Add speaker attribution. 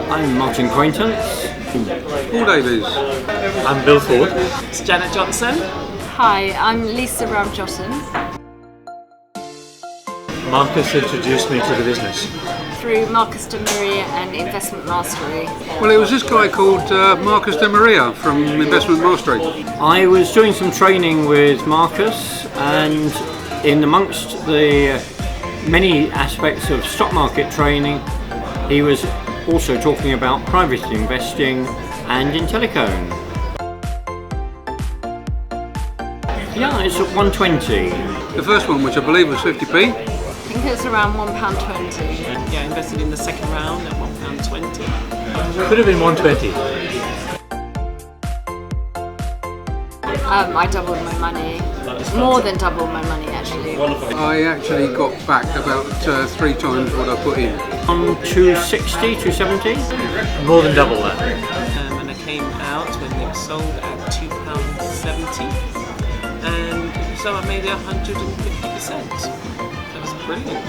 Speaker 1: I'm Martin Quaintance.
Speaker 2: Paul Davies.
Speaker 3: I'm Bill Ford.
Speaker 4: It's Janet Johnson.
Speaker 5: Hi, I'm Lisa Ramjotten.
Speaker 3: Marcus introduced me to the business.
Speaker 5: Through Marcus de Maria and Investment Mastery.
Speaker 2: Well, it was this guy called Marcus de Maria from Investment Mastery.
Speaker 1: I was doing some training with Marcus, and in amongst the many aspects of stock market training, he was also talking about private investing and Intellicone. Yeah, it's at 120.
Speaker 2: The first one, which I believe was 50p.
Speaker 5: I think it was around £1.20.
Speaker 4: Yeah, invested in the second round at £1.20.
Speaker 3: Could have been 120.
Speaker 5: I doubled my money. More than doubled my money, actually.
Speaker 2: I actually got back about 3 times what I put in.
Speaker 1: On 260, 270?
Speaker 3: More than double that.
Speaker 4: And I came out when they were sold at £2.70. And so I made 150%. That was brilliant.